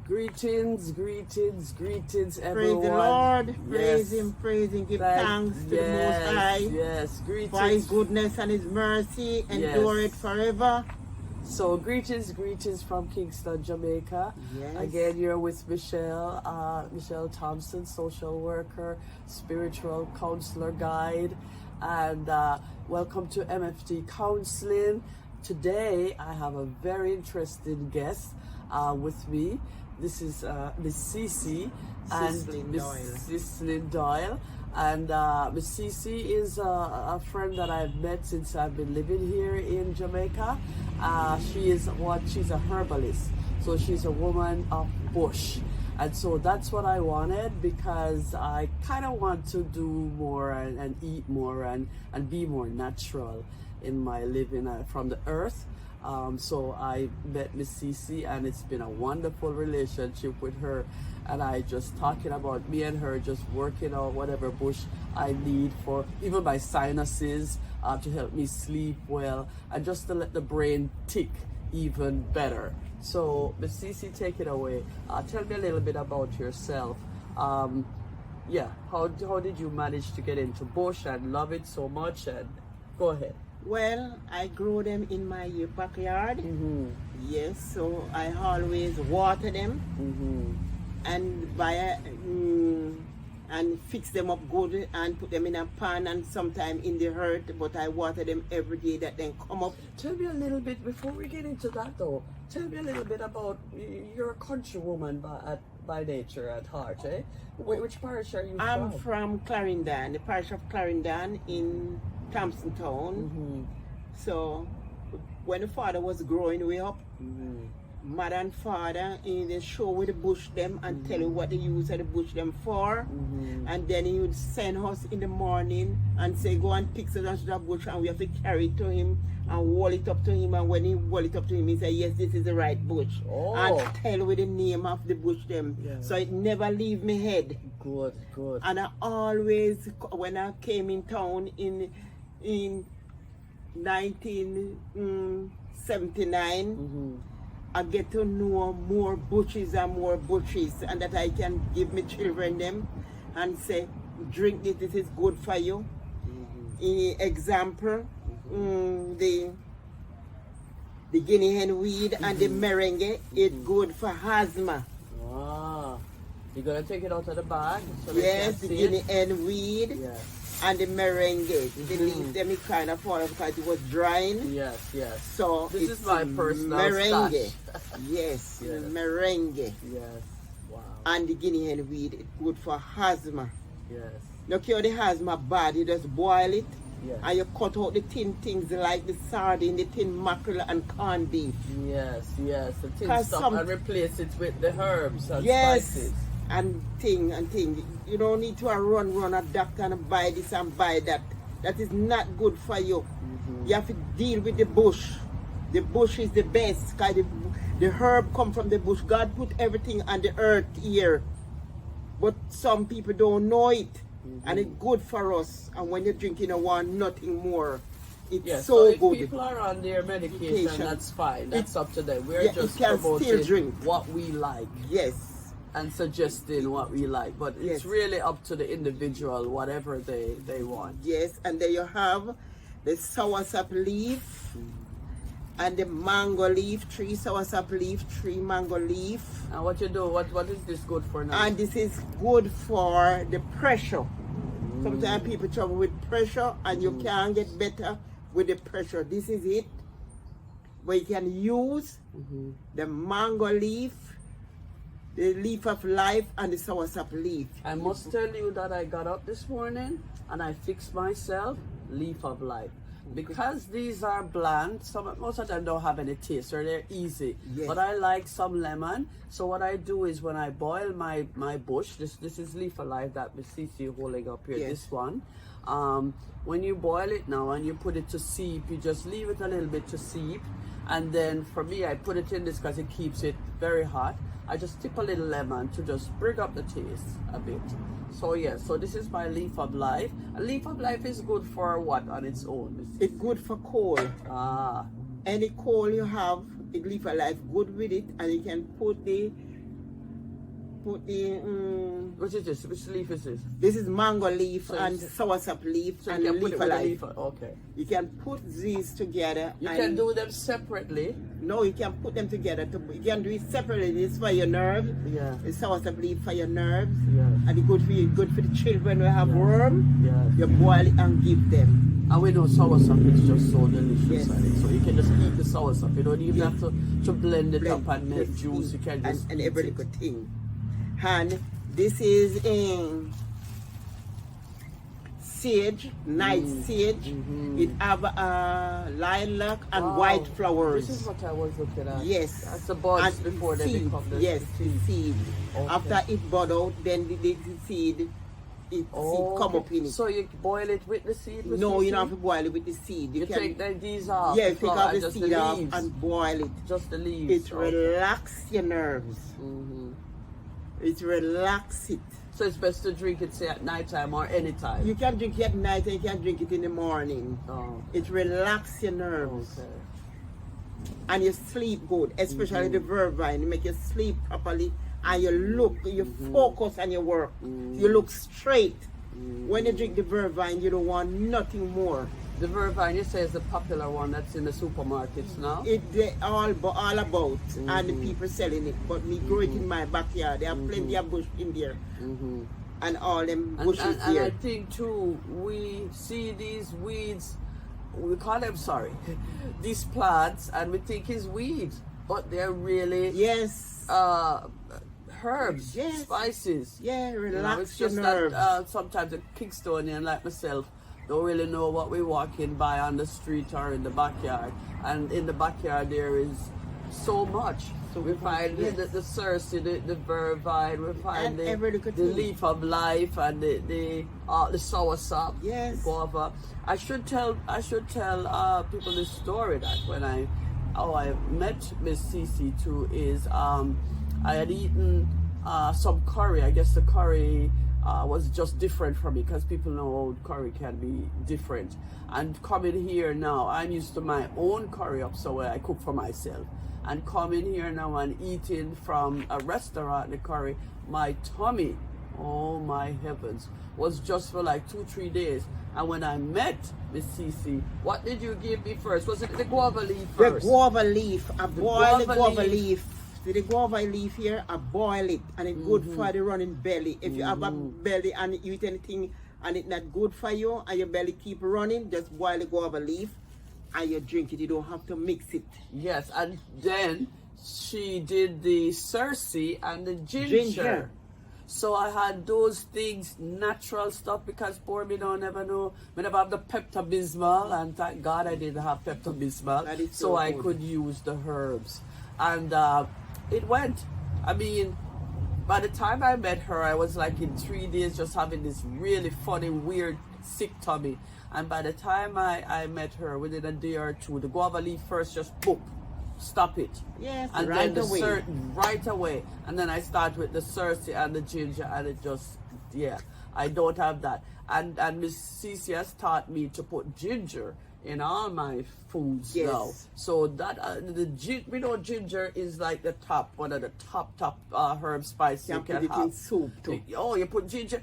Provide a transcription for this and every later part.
Greetings, greetings, greetings, Praise everyone. the Lord. Yes. Praise Him. Give thanks to the Most High. Yes, greetings. For His goodness and His mercy endure it forever. So greetings from Kingston, Jamaica. Yes. Again, you're with Michelle Thompson, social worker, spiritual counselor guide, and welcome to MFT Counseling. Today, I have a very interesting guest with me. This is Miss Cissy and Miss Cissy Doyle. And Miss Cissy is a friend that I've met since I've been living here in Jamaica. She's a herbalist. So she's a woman of bush. And so that's what I wanted, because I kind of want to do more and eat more and be more natural in my living from the earth. So I met Miss Cissy, and it's been a wonderful relationship with her. And I just talking about me and her just working out whatever bush I need for even my sinuses, to help me sleep well and just to let the brain tick even better. So Miss Cissy, take it away. Tell me a little bit about yourself. How did you manage to get into bush and love it so much? And go ahead. Well, I grow them in my backyard. Mm-hmm. Yes, so I always water them. Mm-hmm. And and fix them up good and put them in a pan and sometime in the earth, but I water them every day that then come up. Tell me a little bit, before we get into that though, tell me a little bit about, you're a country woman by nature, at heart, eh? Which parish are you from? I'm from Clarendon, the parish of Clarendon in Thompson Town. Mm-hmm. So when the father was growing way up, mm-hmm. Mother and father in the show with the bush them and mm-hmm. tell you what they use the bush them for, mm-hmm. and then he would send us in the morning and say go and pick such a bush, and we have to carry it to him and wall it up to him, and when he wall it up to him he say yes, this is the right bush, and tell with the name of the bush them, so it never leave me head. Good. And I always, when I came in town in 1979, mm-hmm. I get to know more bushes and more bushes, and that I can give my children them and say, drink this, this is good for you. Mm-hmm. Example, mm-hmm. The guinea hen weed, mm-hmm. and the merengue, it's good for asthma. Wow. You're going to take it out of the bag? So yes, the guinea hen weed. Yes. And the merengue, mm-hmm. the leaves them it kind of fall because it was drying. Yes. So this is my personal merengue. stash. Yes, merengue. Yes. Wow. And the guinea hen weed, it's good for asthma. Yes. Now cure the asthma bad, you just boil it. Yes. And you cut out the thin things like the sardine, the thin mackerel and corned beef. Yes, the thin stuff, and replace it with the herbs and spices. And thing. You don't need to run a doctor and buy this and buy that. That is not good for you. Mm-hmm. You have to deal with the bush. The bush is the best, because the herb come from the bush. God put everything on the earth here, but some people don't know it. Mm-hmm. And it's good for us. And when you're drinking, you want nothing more. It's so if good. People are on their medication, that's fine. That's up to them. We're just promoting what we like. Yes. And suggesting what we like, but it's really up to the individual, whatever they want. Yes, and there you have the soursop leaf, and the mango leaf, 3 soursop leaf, 3 mango leaf. And what you do, what is this good for now? And this is good for the pressure. Sometimes people trouble with pressure, and you can't get better with the pressure. This is it, where you can use the mango leaf, the leaf of life, and the soursop leaf. I must tell you that I got up this morning and I fixed myself leaf of life. Because these are bland, most of them don't have any taste, or they're easy. Yes. But I like some lemon. So what I do is when I boil my bush, this is leaf of life that Miss Cissy holding up here, this one. When you boil it now and you put it to seep, you just leave it a little bit to seep. And then for me, I put it in this because it keeps it very hot. I just tip a little lemon to just bring up the taste a bit. So so this is my leaf of life. A leaf of life is good for what on its own? It's good for cold. Any cold you have, it leaf of life good with it, and you can put the put the What is this? Which leaf is this? this is mango leaf So and it's- soursop leaf So and you can put leaf it with the alive. leaf. Okay. You can put these together. You and can do them separately. No, you can put them together. You can do it separately. This for your nerves. Yeah. The soursop leaf for your nerves. Yes. And it's good for you. Good for the children who have Yes. worm. Yes. You boil it and give them. And we know soursop is just so delicious. Yes. Right? So you can just eat the soursop. You don't even Yes. have to blend it up and make Just juice. eat You can just and eat every it. little thing. And this is sage, night sage. It have lilac and Wow. white flowers. This is what I was looking at. Yes. That's the buds And before they seed. become the Yes, the the seed. seed. Okay. After it bud out, then the seed, seed come up in it. So you boil it with the seed? with No, the you don't have seed? to boil it with the seed. You take these off. yeah, the take flower, off and the just seed off leaves. and boil it. Just the leaves. It Okay. relax your nerves. It relax it. So it's best to drink it, say, at night time or any time? You can drink it at night and you can drink it in the morning. Oh, It relax your nerves. okay. And you sleep good, especially the vervine. It make you sleep properly and you focus on your work. You look straight. When you drink the vervine, you don't want nothing more. The vervine, you say, is the popular one that's in the supermarkets now? They all about and the people selling it. But me grow it in my backyard. There are plenty of bush in there. And all them And, bushes and I here. think too, we see these weeds, we call them, these plants, and we think it's weeds, but they're really Yes. herbs, Yes. spices. Yeah, You know, relax it's your just nerves. that sometimes a Kingstonian like myself don't really know what we're walking by on the street or in the backyard. And in the backyard there is so much. So we much, find yes. the Cersei, the vervine, we find And the every little the thing. leaf of life and the soursop, Yes. the guava. I should tell people this story that when I met Miss Cissy too is I had eaten some curry. I guess the curry was just different for me because people know curry can be different. And coming here now, I'm used to my own curry up so I cook for myself. And coming here now and eating from a restaurant the curry, my tummy, oh my heavens, was just for like 2-3 days. And when I met Miss Cissy, what did you give me first? Was it the guava leaf The first? guava leaf. I boil the guava guava leaf. leaf. The guava leaf here, I boil it and it's good for the running belly. If you have a belly and you eat anything and it's not good for you and your belly keep running, just boil the guava leaf and you drink it. You don't have to mix it. Yes, and then she did the Cersei and the ginger. So I had those things, natural stuff, because poor me don't never know. I never have the Pepto-Bismol, and thank God I didn't have Pepto-Bismol. That is So so I good. could use the herbs. And it went. I mean, by the time I met her, I was like in 3 days just having this really funny, weird, sick tummy. And by the time I met her, within a day or two, the guava leaf first just boop, stop it. Yes, And right then away. right away. And then I start with the Cersei and the ginger, and it just, yeah, I don't have that. And Miss Cissy has taught me to put ginger in all my foods Yes. now. So that we know ginger is like the one of the top herb spice You you can can put it in have. soup too. Oh, you put ginger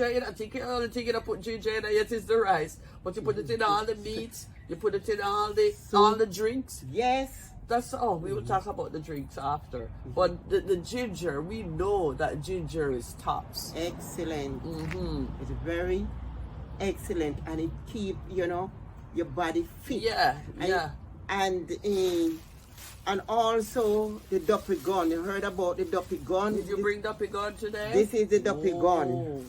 in. I think the only thing you put ginger in yes is the rice, but you put it in all the meats. You put it in all the drinks. Yes. That's all. We will talk about the drinks after. But the ginger, we know that ginger is tops. Excellent. It's very excellent and it keep, your body fit. Yeah, And- yeah. And also the duppy gun. You heard about the duppy gun? Did you bring Duppy Gun today? This is the duppy gun. Oh.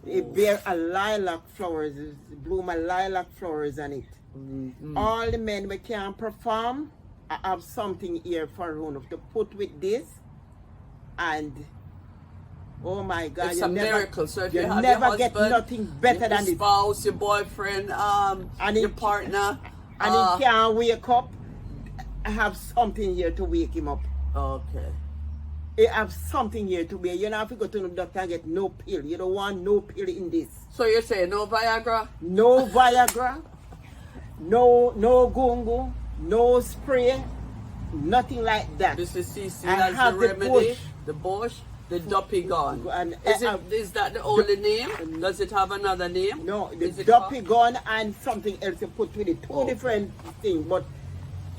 It bear a lilac flowers. It bloom a lilac flowers on it. All the men we can perform, I have something here for you to put with this, and oh my God, It's you a never, miracle. So if you have never your get husband, nothing better your than this. spouse, your boyfriend, And your it- partner. And he can't wake up. I have something here to wake him up. Okay. I have something here to wear. You don't have to go to the doctor and get no pill. You don't want no pill in this. So you're saying no Viagra? No Viagra, no gungo, no spray, nothing like that. This is CC, I that's have the the remedy. bush. The bush. The duppy gone. And, Is that the only name? Does it have another name? no, the Is it duppy gun and something else you put with it. Two different things, but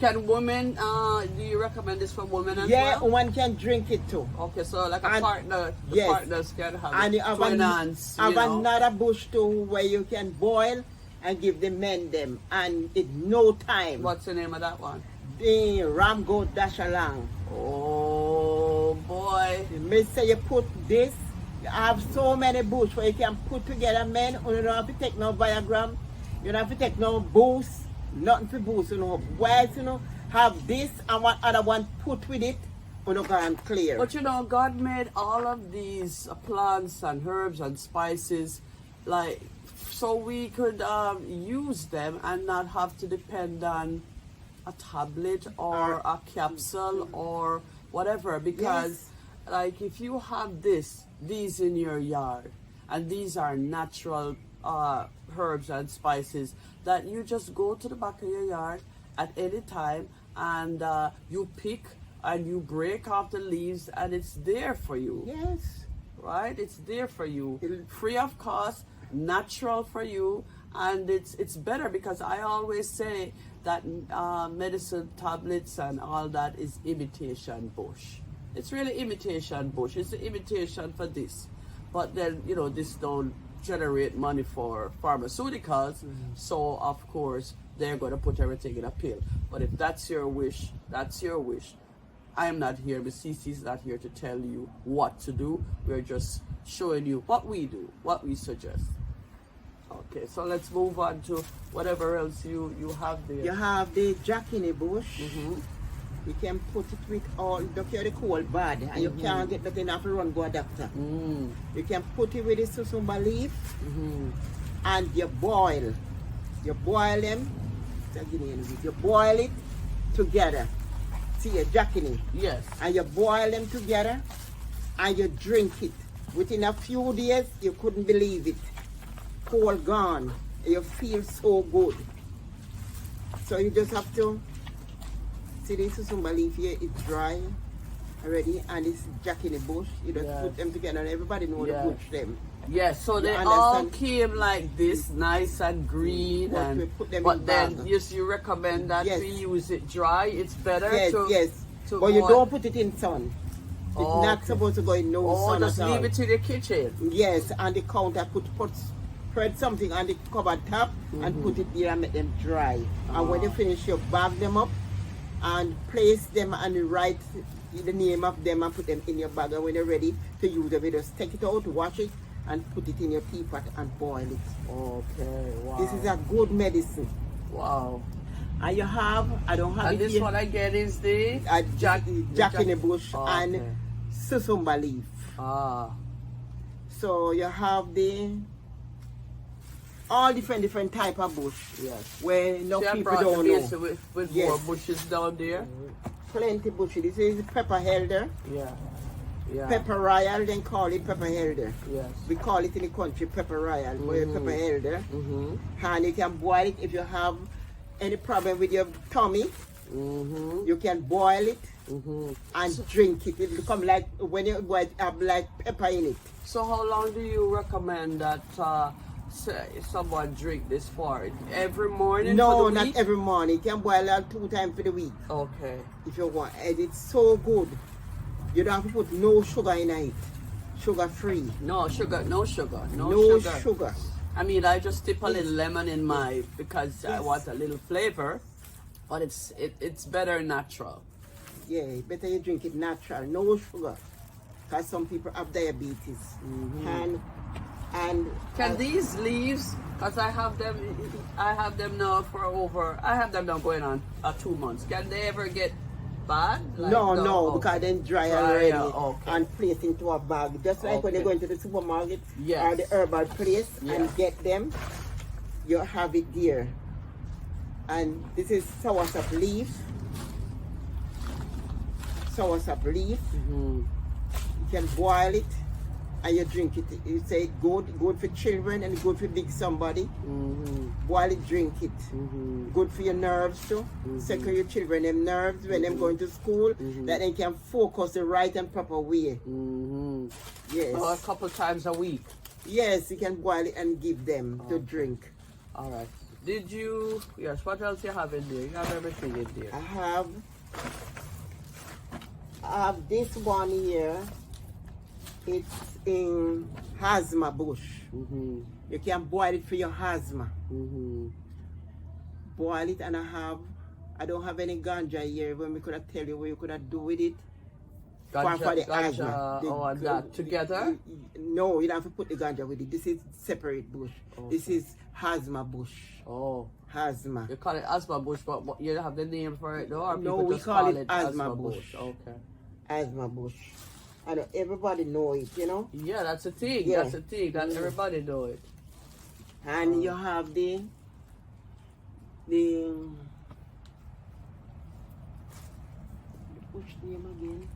Can women, do you recommend this for women as yeah, well? one can drink it too. Okay, so like a And- partner, the yes. partners can have And it. you have, Twin hands, you know. another bush too where you can boil and give the men them, and in no time. What's the name of that one? The ram go dash along. Oh boy. The may say you put this, you have so many bush where you can put together, men. You don't have to take no Viagram, you don't have to take no boost, nothing for boost, you know. Whilst, you know, have this and one other one put with it, you know, go and clear. But you know, God made all of these plants and herbs and spices, like, so we could use them and not have to depend on a tablet or a capsule or whatever. Because, like, if you have these in your yard, and these are natural herbs and spices that you just go to the back of your yard at any time and you pick and you break off the leaves and it's there for you. Yes. Right? It's there for you. Free of cost, natural for you, and it's better because I always say that medicine tablets and all that is imitation bush. It's really imitation bush. It's an imitation for this. But then, you know, this don't generate money for pharmaceuticals, so of course they're going to put everything in a pill. But if that's your wish, that's your wish. I am not here, Miss Cissy is not here to tell you what to do. We're just showing you what we do, what we suggest. Okay, so let's move on to whatever else you have there. You have the jack in the bush. You can put it with all, look here, the cold bad, and you can't get nothing enough to run go a doctor. You can put it with the susumba leaf, and you boil. You boil them, you boil it together. See, a jack in it. Yes. And you boil them together, and you drink it. Within a few days, you couldn't believe it. Cold gone. You feel so good. So you just have to see this susumba leaf here, it's dry already, and it's jack in the bush. You just put them together and everybody know the bush them. Yes, so they You all understand? came like this, nice and green, But and we put them but in then bag. you recommend that Yes. we use it dry. It's better Yes, to yes. to But you boil- don't put it in sun. It's Oh, not okay. supposed to go in no Oh, sun just at all. leave it in the kitchen. Yes, and the counter spread something on the cupboard top and put it there and make them dry. And when you finish, you bag them up and place them and write the name of them and put them in your bag. And when you're ready to use them, you just take it out, wash it, and put it in your teapot and boil it. Okay, wow. This is a good medicine. wow. And you have, I don't have And it this here, one again is the jack in the bush Oh, and okay. susumba leaf. Ah, So you have the all different type of bush. yes. Where no See, I people brought the don't base know. with Yes. more bushes down there. Plenty bushy. This is pepper helder. Yeah, yeah. Pepper royal, then call it pepper helder. Yes. We call it in the country pepper royal, or pepper helder. And you can boil it if you have any problem with your tummy. You can boil it and drink it. It become like when you boil it, have like pepper in it. So how long do you recommend that someone drink this for? Every morning? No, for the not week? every morning. You can boil it 2 times for the week Okay. if you want. And it's so good. You don't have to put no sugar in it. Sugar free. No sugar, no sugar, no, No sugar. sugar. I mean, I just dip a little lemon in my because I want a little flavor, but it's better natural. Yeah, better you drink it natural, no sugar. Because some people have diabetes. And Can these leaves? Because I have them now for over. I have them now going on 2 months. Can they ever get bad? Like, no, okay. because then dry Dry, already okay. and place into a bag. Just like when you Okay. go into the supermarket Yes. or the herbal place Yeah. and get them, you have it there. And this is soursop leaf. Soursop leaf. You can boil it and you drink it. You say good for children and good for big somebody. Boil it, drink it. Good for your nerves too. Secure your children them nerves when them going to school, that they can focus the right and proper way. Yes. So a couple times a week. Yes, you can boil it and give them to Okay. drink. All right. Did you? Yes. What else you have in there? You have everything in there. I have this one here. It's in asthma bush. You can boil it for your asthma. Boil it, and I don't have any ganja here. When we could have tell you what you could have do with it. For the asthma. And that together? No, you don't have to put the ganja with it. This is separate bush. Okay. This is asthma bush. Oh. Asthma. You call it asthma bush, but you have the name for it, though? Or No, people we just call it asthma bush. Okay. Asthma bush. And everybody know it, you know. Yeah, that's a thing. Yeah. That's a thing. That everybody know it. And you have the bush name again.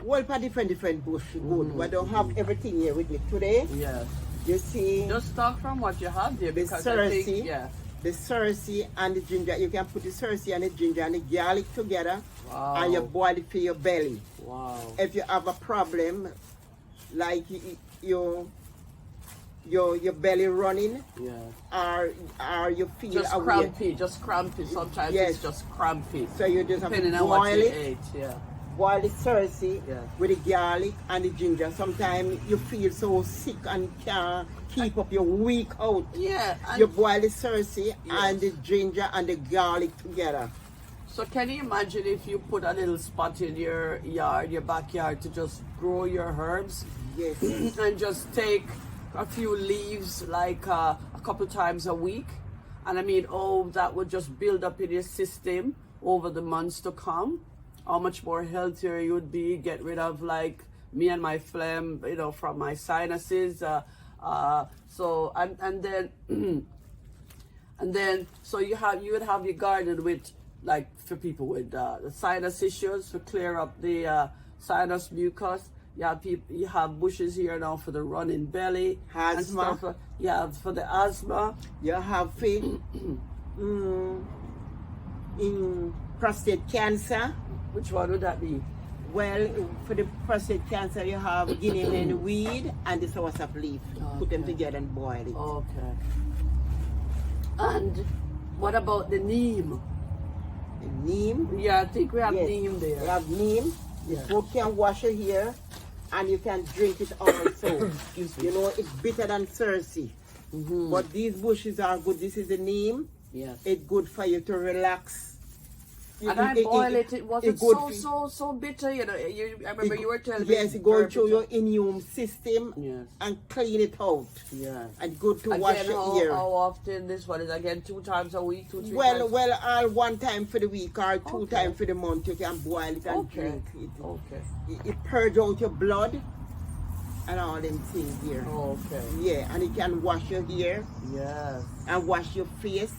Well, for different bush good. But I don't have everything here with me today. Yes. You see, Just talk from what you have there, the because I think, cerci, yeah. the cerci and the ginger. You can put the cerci and the ginger and the garlic together, and you boil it for your belly. Wow. If you have a problem, like your belly running, Yeah. or you feel Just away, crampy. Sometimes Yes. it's just crampy. so you just have to Depending on what boil you it. ate, yeah. Boil the cerci Yeah. with the garlic and the ginger. Sometimes you feel so sick and can't keep up, you're weak out. Yeah. You And boil the cerci and the ginger and the garlic together. so can you imagine if you put a little spot in your yard, your backyard, to just grow your herbs Yes. and just take a few leaves like a couple times a week? And I mean, that would just build up in your system over the months to come. How much more healthier you would be, get rid of like me and my phlegm, from my sinuses. So then so you would have your garden with, like, for people with the sinus issues, to clear up the sinus mucus. You have bushes here now for the running belly. and Asthma. stuff. Yeah, for the asthma. You have in prostate cancer. Which one would that be? Well, for the prostate cancer, you have guinea hen weed and the soursop leaf. Put them Okay. together and boil it. Okay. And what about the neem? Neem. Yeah, I think we have Yes. neem there. You have neem. Yeah. You can wash it here, and you can drink it also. Excuse me. You know, it's bitter than cerci. But these bushes are good. This is the neem. Yes. It's good for you to relax. And I boil it. It wasn't good so bitter. I remember you were telling me. Yes, it goes through bitter. your immune system Yes. and clean it out. Yes. And good to wash Again, your ear. how often this one is? Again, 2 times a week, 2, 3 Well, times? all one time for the week or two Okay. times for the month. You can boil it and Okay. drink it. Okay. It purge out your blood and all them things here. Okay. Yeah, and it can wash your hair Yes. and wash your face,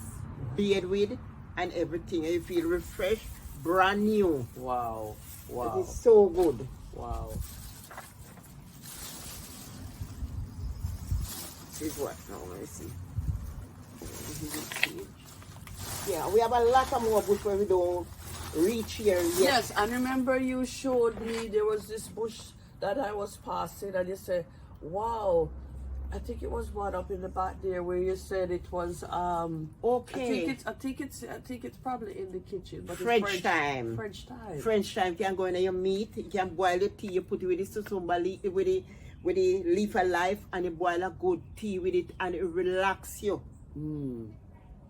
beard with, and everything. And you feel refreshed, brand new. Wow. It Wow. is so good. Wow. This is what now, let me see. Yeah, we have a lot of more bush where we don't reach here yet. Yes, and remember you showed me there was this bush that I was passing, and you said, wow, I think it was one up in the back there where you said it was Okay. I think it's probably in the kitchen, but French it's time. French time. French time, you can go in your meat, you can boil the tea, you put it with the susumba leaf, with the leaf of life, and you boil a good tea with it, and it relax you.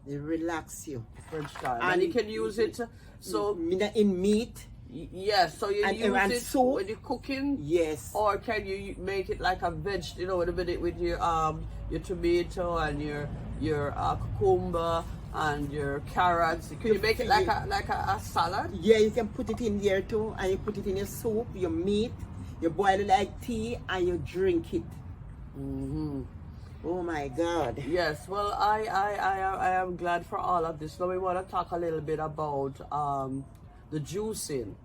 It relax you. French time. And And you can use it so In meat, yes, so you and use it soup. when you're cooking. yes. Or can you make it like a veg, with your tomato and your cucumber and your carrots? Can you make it like a salad? Yeah, you can put it in there too, and you put it in your soup, your meat, you boil it like tea, and you drink it. Oh my God. Yes. Well, I am glad for all of this. Now we want to talk a little bit about the juicing.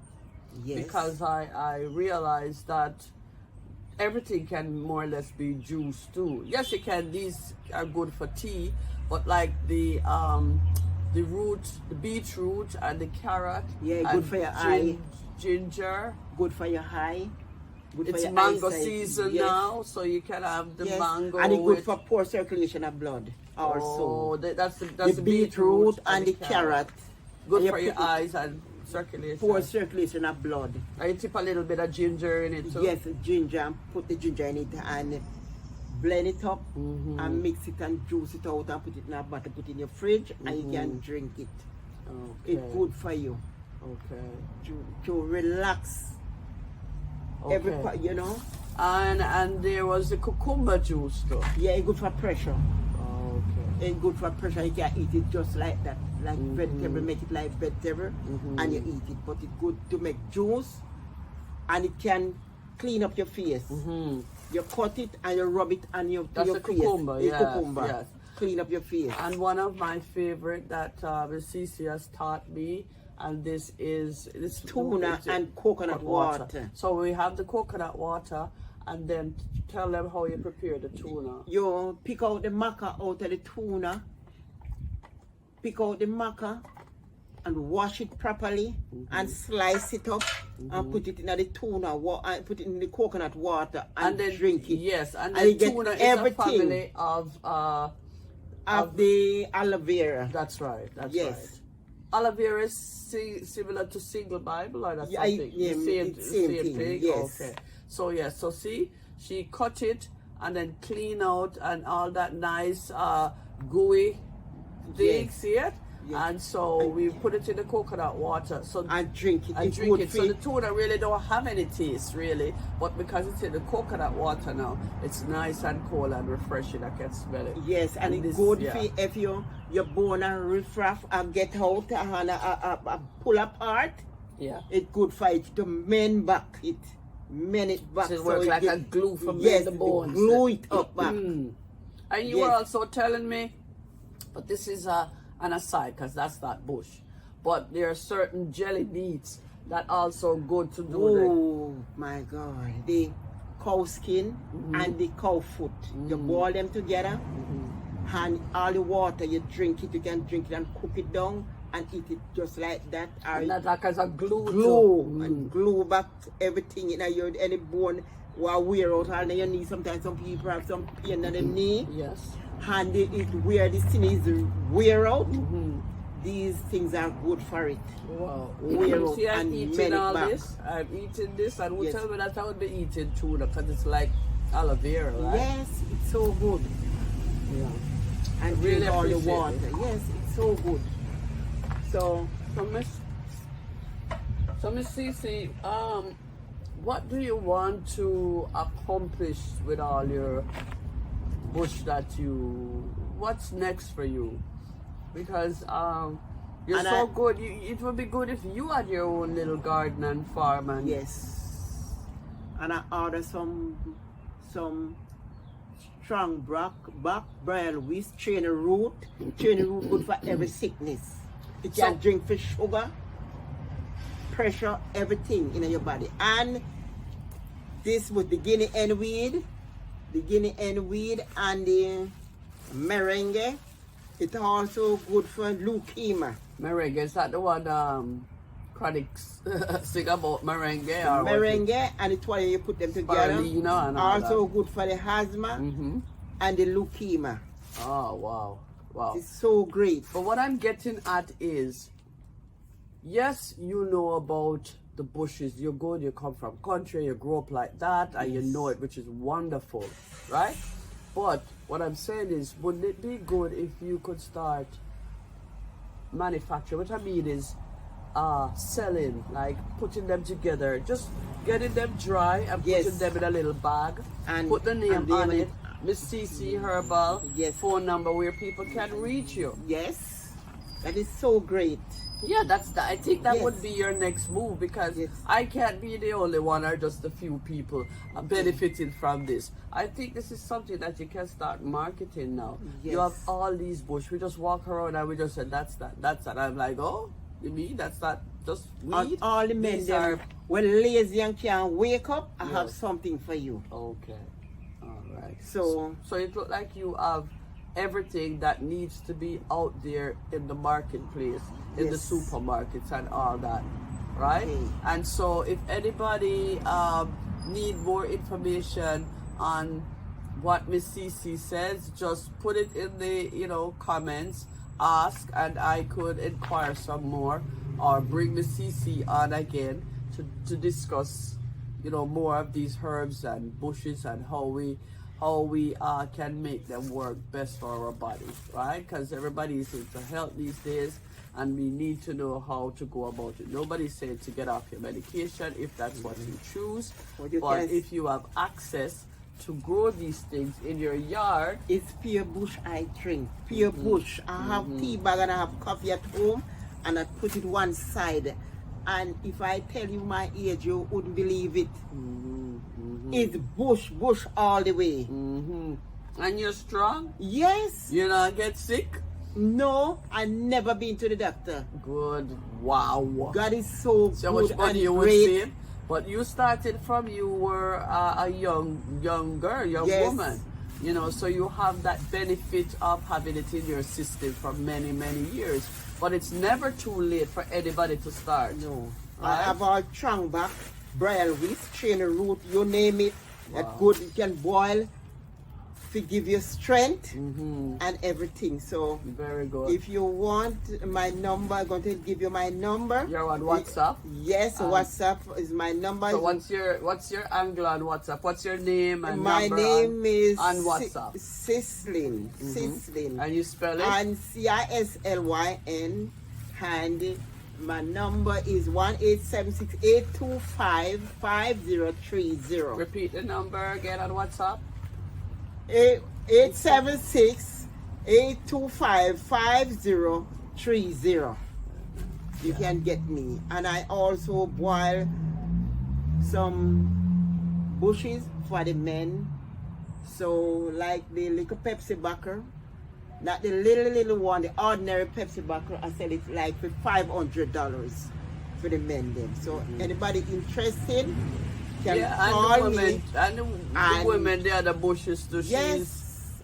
Yes. Because I realized that everything can more or less be juiced too. Yes, you can. These are good for tea, but like the root, the beetroot and the carrot. Yeah, good and for your eye. Ginger. Good for your eye. Good for It's your mango eyesight. season Yes. now, so you can have the Yes. mango. And it's good with- for poor circulation of blood also. Oh, that's The beetroot and the carrot. Good And you for your put it- eyes and circulation. Poor circulation of blood. And you tip a little bit of ginger in it too. Yes, ginger, and put the ginger in it and blend it up and mix it and juice it out and put it in a bottle, put it in your fridge and you can drink it. Okay. It's good for you Okay. to relax every Okay. part, you know. And there was the cucumber juice too. Yeah, it's good for pressure. Okay. It's good for pressure. You can eat it just like that, like vegetable. Make it like vegetable, and you eat it. But it's good to make juice, and it can clean up your face. You cut it and you rub it on your That's your the face. cucumber, The yes, cucumber. yes. Clean up your face. And one of my favorite that Miss Cissy has taught me, and this is Tuna it's and coconut water. So we have the coconut water, and then tell them how you prepare the tuna. You pick out the maca out of the tuna. Pick out the maca and wash it properly and slice it up and put it in the tuna and put it in the coconut water and then drink it. Yes, and And then you get tuna is a everything. family of Of the aloe vera. That's right. That's Yes. right. Aloe vera is similar to single Bible, or that's Yeah, something. yeah, it's same thing, yes. Okay. So yes. So see, she cut it and then clean out and all that nice gooey thing. Yes. See it? Yes. And so we put it in the coconut water. So And drink it. and It's drink good it. for So you. the tuna really don't have any taste really, but because it's in the coconut water now, it's nice and cold and refreshing. I can smell it. Yes, and it's this- good yeah. for if your bone and riffraff and get out and pull apart. Yeah. It's good for it to mend back it. Mend it back. So it works like a glue for yes, the bones. glue it up back. And you Yes. were also telling me, but this is an aside because that's not bush, but there are certain jelly beets that also good to do Oh my God. The cow skin and the cow foot. You boil them together and all the water you drink it, you can drink it and cook it down and eat it just like that. Or and that as a glue. glue and glue back everything in your any bone will wear out and your knee. Sometimes some people have some pain in the knee Yes. and it where the skin is wear out. These things are good for it. Wow. Wear out See, I'm and mend eating it all back. this. I'm eating this, and who Yes. tell me that I would be eating tuna because it's like aloe vera, right? Yes, it's so good. Yeah. And Really drink all the appreciate water. it. Yes, it's so good. So So Miss Cissy, what do you want to accomplish with all your bush that what's next for you? Because you're And so I- good. It would be good if you had your own little garden and farm and yes. And I order some strong back bile wheat, chain root. Chain root good for every sickness. You can So- drink for sugar, pressure, everything in your body. And this with the guinea hen weed, and the merengue. It's also good for leukemia. merengue. Is that the one chronics sing about merengue? Or what it- Merengue, and it's why you put them together. Spirulina and all Also good for the asthma and the leukemia. Oh wow, wow. It's so great. But what I'm getting at is, yes, you know about the bushes. You're good. You come from country. You grew up like that, and you know it, which is wonderful, right? But what I'm saying is, wouldn't it be good if you could start manufacturing? What I mean is, selling, like putting them together, just getting them dry and Yes. putting them in a little bag, And- put the name and on name it. Miss Cissy Herbal, Yes. phone number where people can reach you. Yes, that is so great. Yeah, I think that Yes. would be your next move because Yes. I can't be the only one or just a few people benefiting from this. I think this is something that you can start marketing now. You have Yes. all these bush. We just walk around and we just say, that's that. I'm like, oh, you mean that's not just And weed? all the men These them, are... when lazy and can't wake up, I have Yes. something for you. Okay. All right. So So it looks like you have everything that needs to be out there in the marketplace, in the Yes. supermarkets and all that, right? Okay. And so if anybody need more information on what Miss Cissy says, just put it in the comments, ask, and I could inquire some more or bring Miss Cissy on again to discuss more of these herbs and bushes and how we can make them work best for our body, right? Because everybody is into health these days, and we need to know how to go about it. Nobody's saying to get off your medication if that's what you choose, but if you have access to grow these things in your yard. It's pure bush I drink. Pure bush. I have tea bag and I have coffee at home, and I put it one side. And if I tell you my age, you wouldn't believe it. It's bush all the way. And you're strong? Yes. You not get sick? No, I never been to the doctor. Good. Wow. God is so good. So much money you would great. save. But you started from you were a young girl, young woman. So you have that benefit of having it in your system for many, many years. But it's never too late for anybody to start. No. Right? I have all strong back, briar wheat, chain root, you name it. That good, you can boil to give you strength and everything. So very good. If you want my number, I'm going to give you my number. You're on WhatsApp? Yes, WhatsApp is my number. So what's your angle on WhatsApp? What's your name and my number name is on WhatsApp? Sislyn. Sislyn. And you spell it? And CISLYN. And my number is 1-876-825-5030. Repeat the number again on WhatsApp. 876-825-5030. You can get me. And I also boil some bushes for the men. So like the little Pepsi backer, not the little one, the ordinary Pepsi backer, I sell it like for $500 for the men then. So anybody interested can call me. And the women, they are the bushes too. Yes.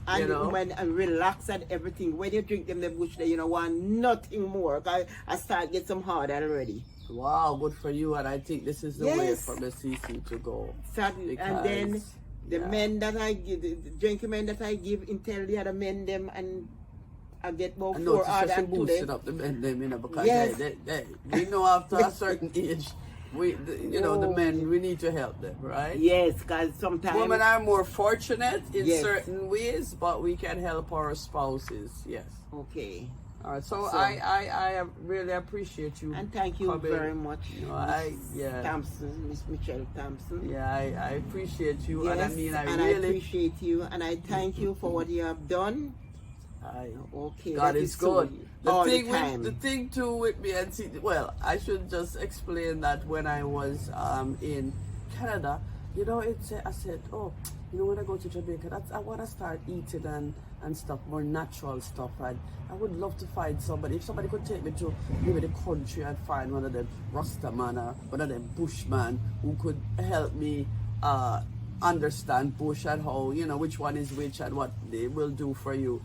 And when I relax and everything, when you drink them the bush, they want nothing more. I start get some hard already. Wow, good for you. And I think this is the way for Miss Cissy to go. And then the men that I give, the drinking men that I give, tell the other men them, and I get about 4 hours and boosting up the men them, because we know after a certain age, the men, we need to help them, right? Yes, because sometimes women are more fortunate in certain ways, but we can help our spouses. Yes. Okay. All right. So I really appreciate you. And thank you very much. Thompson, Miss Michelle Thompson. Yeah, I appreciate you, and I mean I appreciate you, and I thank you for what you have done. God is good. The thing too with me, and see, well, I should just explain that when I was in Canada, I said, when I go to Jamaica, I want to start eating and stuff, more natural stuff, and I would love to find somebody. If somebody could take me to maybe the country and find one of them Rasta man or one of them Bushman who could help me understand bush and how, which one is which and what they will do for you.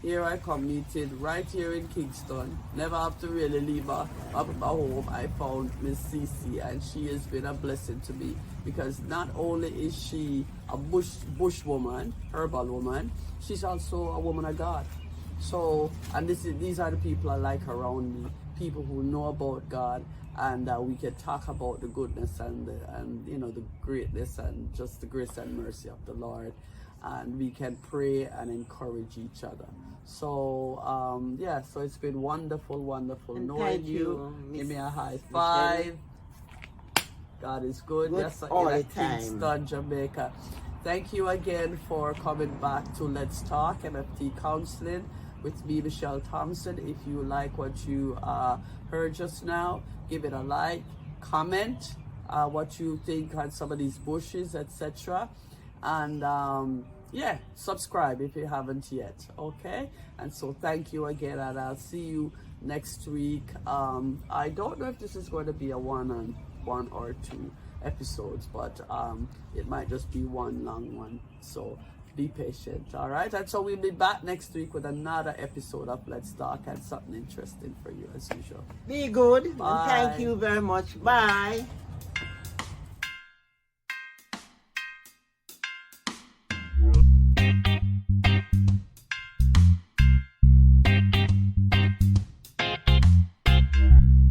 Here I come, meeting right here in Kingston. Never have to really leave my home. I found Miss Cissy, and she has been a blessing to me, because not only is she a bush woman, herbal woman, she's also a woman of God. So, and these are the people I like around me, people who know about God, and we can talk about the goodness and the greatness and just the grace and mercy of the Lord. And we can pray and encourage each other. So so it's been wonderful and knowing you. Give me a high five. God is good. Yes, all the time. Kingston, Jamaica. Thank you again for coming back to Let's Talk MFT Counseling with me, Michelle Thompson. If you like what you heard just now, give it a like, comment what you think on some of these bushes, etc. And subscribe if you haven't yet. Okay, and so thank you again, and I'll see you next week. I don't know if this is going to be a one or two episodes, but it might just be one long one, so be patient. All right, and so we'll be back next week with another episode of Let's Talk and something interesting for you as usual. Be good. Bye. Thank you very much. Bye.